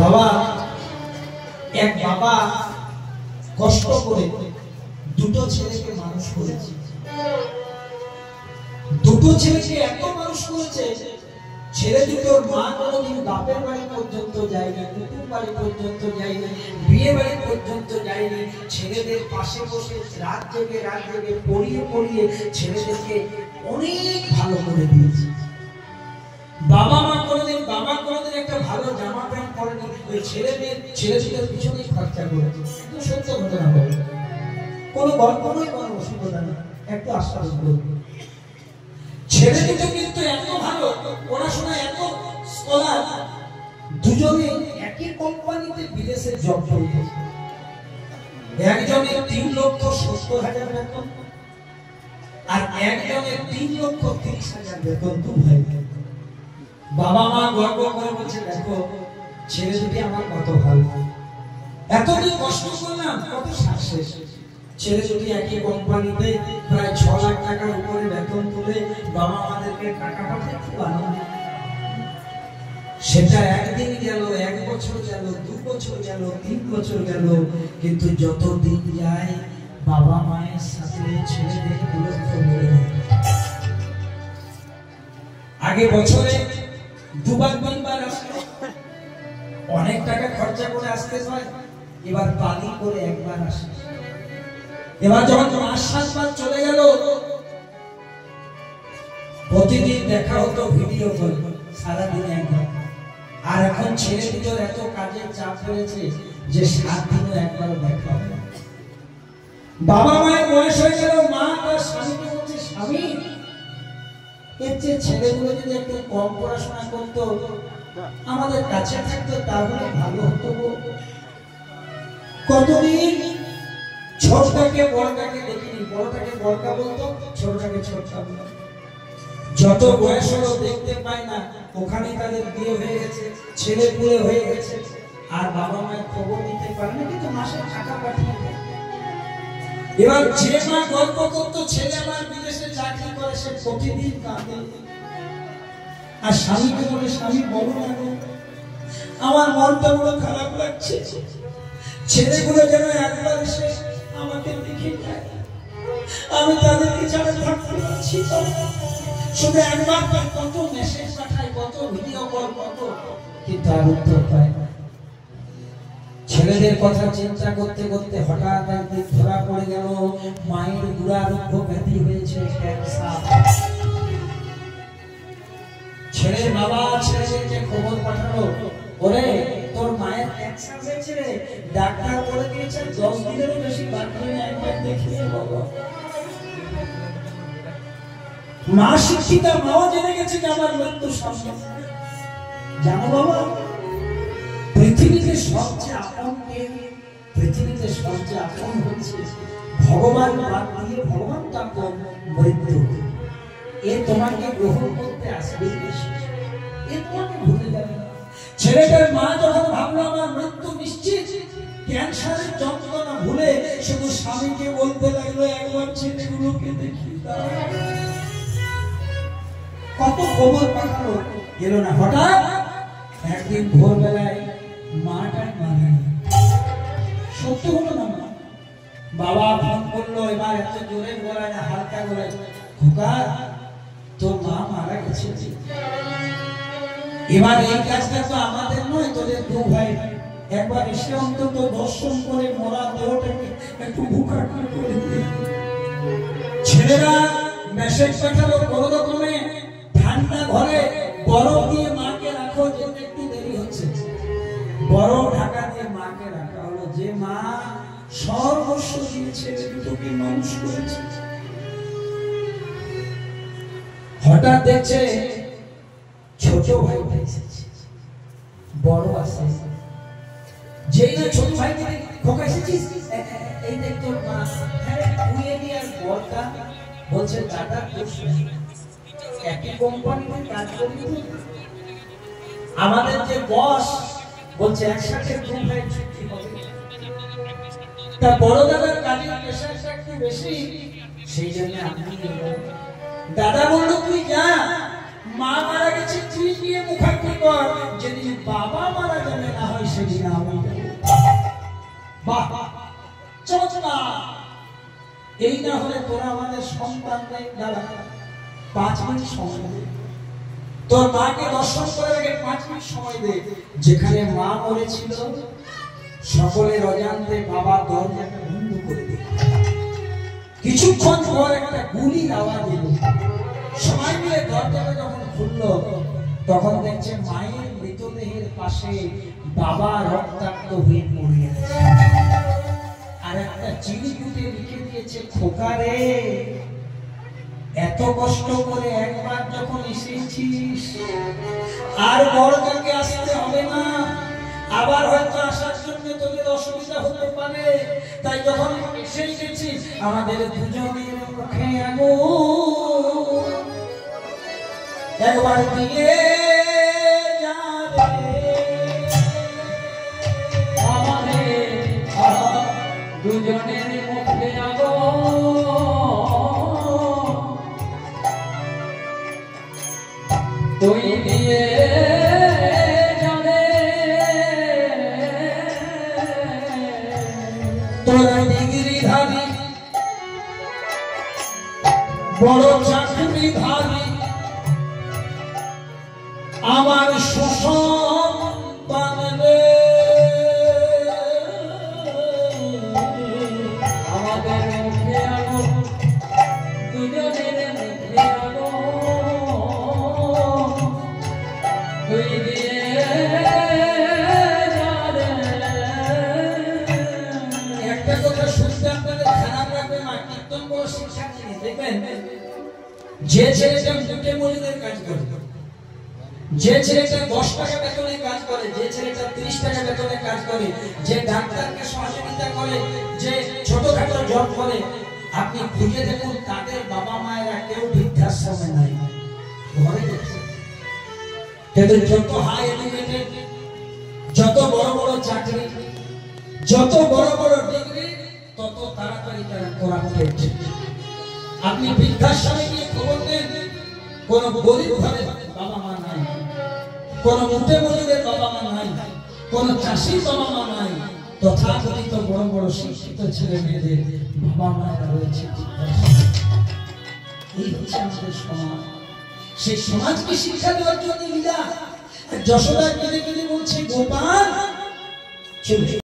বাবা এক বাবা কষ্ট করে দুটো ছেলেকে মানুষ করেছে। দুটো ছেলেকে এত মানুষ করেছে, ছেলে দুটোর মা কোনোদিন বাপের বাড়ি পর্যন্ত যায়নি, নতুন বাড়ি পর্যন্ত যায়নি, বিয়ে বাড়ি পর্যন্ত যায়নি। ছেলেদের পাশে বসে রাত জেগে পড়িয়ে পড়িয়ে ছেলেদেরকে অনেক ভালো করে দিয়েছে। বাবা কোনোদিন একটা ভালো জামা প্যান্ট পরেনি, ওই ছেলেদের পিছনে খরচা করেছে। একটু সত্য ঘটনা বলে, কোনো গল্প নয়, কোনো অসুবিধা নেই, একটু আশ্বাস করবে। ছেলে দুটো কিন্তু এত ভালো, পড়াশোনা এত স্কলার, দুজনে একই কোম্পানিতে বিদেশে জব করছে। একজনের 3,70,000 বেতন আর একজনের 3,30,000 বেতন। দু ভাই, বাবা মা গর্ব করে বলছে, দেখো ছেলে দুটি আমার কত ভালো, এতদিন কষ্ট করলাম, কত সাকসেস। ছেলে দুটি একই কোম্পানিতে প্রায় 6 লাখ টাকার উপরে বেতন তুলে বাবা মাদেরকে টাকা পাঠায়, খুব আনন্দ। সেটা একদিন গেল, 1 বছর গেল, 2 বছর গেল, 3 বছর গেল, কিন্তু যত দিন যায় বাবা মায়ের সাথে ছেলেদের দূরত্ব বেড়ে যায়। আগে বছরে 2-3 আসতো, অনেক টাকা খরচা করে আসতে হয়, এবার পালি করে একবার আসে। এবার যখন 5-7 বার চলে গেল, প্রতিদিন দেখা হতো ভিডিও কল, সারাদিন একবার। আর এখন ছেলে দুটোর এত কাজের চাপ হয়েছে যে 7 দিনও একবারও দেখা হবে না। বাবা মায়ের বয়স হয়ে গেল, মা তার স্বামীকে বলছে, স্বামী এর যে ছেলেগুলো যদি একটু কম পড়াশোনা করতো, আমাদের কাছে থাকতো, তাহলে ভালো হতো। কতদিন ছোটটাকে বড়টাকে দেখিনি, বড়টাকে বড়টা বলতো, ছোটটাকে ছোটটা বলতো। যত বয়স হলো দেখতে পায় না, ওখানে তাদের বিয়ে হয়ে গেছে, ছেলে পুলে হয়ে গেছে, আর বাবা মায়ের খবর নিতে পারে না, কিন্তু মাসে টাকা পাঠিয়ে দেয়। এবার যে মা গল্প করতো ছেলে আমার বিদেশে চাকরি করে, সে প্রতিদিন কাঁদে, আর স্বামীকে বলে, স্বামী বলো না, আমার মনটা বড় খারাপ লাগছে, ছেলেগুলো যেন একবার এসে আমাকে দেখে যায়, আমি তাদেরকে ছাড়া থাকতে পারছি না। শুধু একবার কত মেসেজ পাঠায়, কত ভিডিও কল, কত, কিন্তু আর উত্তর পায় না। ছেলেদের কথা চিন্তা করতে করতে হঠাৎ একদিন ধরা পড়ে গেল, মায়ের দুরারোগ্য ব্যাধি হয়েছে, ক্যান্সার। ছেলের বাবা ছেলেদেরকে খবর পাঠালো, ওরে তোর মায়ের ক্যান্সার হয়েছে রে, ডাক্তার বলে দিয়েছে 10 দিনেরও বেশি বাকি নেই, একবার দেখিয়ে বাবা। মা শিক্ষিতা, মাও জেনে গেছে যে আমার মৃত্যু সামনে। জানো বাবা, পৃথিবীতে সবচেয়ে আপন কে? পৃথিবীতে সবচেয়ে আপন হচ্ছে ভগবান। বাদ দিয়ে ভগবান তার মৃত্যু, এ তোমাকে গ্রহণ করতে আসবে, এ তোমাকে ভুলে যাবে না। ছেলেটার মা যখন ভাবলো আমার মৃত্যু নিশ্চিত, ক্যান্সারের যন্ত্রণা ভুলে শুধু স্বামীকে বলতে লাগলো, একবার ছেলেগুলোকে দেখি দাও। কত খবর পাঠালো, এলো না। হঠাৎ একদিন ভোরবেলায় মাটা মারা গেল। সত্য হলো না? বাবা ফোন করলো, এবার এত জোরে বলায় না, হালকা বলায়, খোকা তোর মা মারা গেছে। এবার এই কাজটা তো আমাদের নয়, তোদের 2 ভাই, একবার এসে অন্তত দর্শন করে মরা দেহটাকে একটু মুখাগ্নি করে দিই। ছেলেরা মেসেজ পাঠালো, কোনো রকমে ঠান্ডা ঘরে বরফ দিয়ে মাকে রাখো, যেতে একটু দেরি হচ্ছে। বরফ ঢাকা দিয়ে মাকে রাখা হলো, যে মা সর্বস্ব দিয়ে ছেলে দুটোকে মানুষ করেছে। হঠাৎ দেখছে ছোট ভাইটা এসেছে, বড় আসে। যেই না ছোট ভাইকে খোকা এসেছিস, এই দেখ তোর মা। উড়িয়ে দিয়ে আর বড়টা বলছে, দাদা একই কোম্পানিতে কাজ করি, আমাদের যে বস বলছে একসাথে 2 ভাই ছুটি হবে। তা বড় দাদার কাজের প্রেশারটা একটু বেশি, সেই জন্য আমি দাদা বলল, তুই যা, মা মারা গেছে, তুই গিয়ে মুখাগ্নি কর, যদি বাবা মারা যাবে না হয় সেদিন আমি বাহ চমৎকার। এই না হলে তোরা আমাদের সন্তানদের দ্বারা 5 মিনিট সময় দে, তোর মাকে দর্শন করে রেখে 5 মিনিট সময় দে। যেখানে মা মরেছিল সকলের অজান্তে বাবা দরজাটা বন্ধ করে দিল। কিছুক্ষণ পর একটা গুলির আওয়াজ এলো। সবাই মিলে দরজাটা যখন খুললো তখন দেখছে মায়ের মৃতদেহের পাশে বাবা রক্তাক্ত হয়ে পড়ে আছে, আর একটা চিঠিতে লিখে দিয়েছে, খোকা রে, এত কষ্ট করে একবার যখন এসেছিস আর বড়টাকে আসতে হবে না, আবার হয়তো আসার জন্য তোদের অসুবিধা হতে পারে, তাই যখন এসে গেছিস আমাদের দুজনের মুখে আগুন একবার দিয়ে যাবে। আমাদের দুজনের মুখে আগুন তুই দিয়ে যাবে। তোরা ডিগ্রিধারী বড় চাকরিধারী আমার সুসন্তান রে, আমাদের মুখে আগুন দুজনের মুখে আগুন তুই দিয়ে যাবে। একটা কথা শুনতে আপনাদের খারাপ লাগবে না, কীর্তন বড় শিক্ষা নিয়ে দেখবেন, যে ছেলেটা মুটে মজুরের কাজ করে, যে ছেলেটা 10 টাকা বেতনে কাজ করে, যে ছেলেটা 30 টাকা বেতনে কাজ করে, যে ডাক্তারকে সহযোগিতা করে, যে ছোটখাটো জব করে, আপনি খুঁজে দেখুন তাদের বাবা মায়েরা কেউ বৃদ্ধাশ্রমে নাই, ঘরে গেছে। কিন্তু যত হাই এডুকেটেড, যত বড় বড় চাকরি, যত বড় বড় ডিগ্রি, তত তাড়াতাড়ি তারা করাপ্টেড। আপনি বৃদ্ধাশ্রমে গিয়ে খবর নেন, কোন গরিব ঘরে বাবা মা নাই, কোন মুটে মজুরের বাবা মা নাই, কোন চাষির বাবা মা নাই, তথাকথিত বড় বড় শিক্ষিত ছেলে মেয়েদের বাবা মায়েরা রয়েছে। এই হচ্ছে আমাদের সমাজ। সেই সমাজকে শিক্ষা দেওয়ার জন্য যশোদা কেঁদে কেঁদে বলছে, গোপাল চলে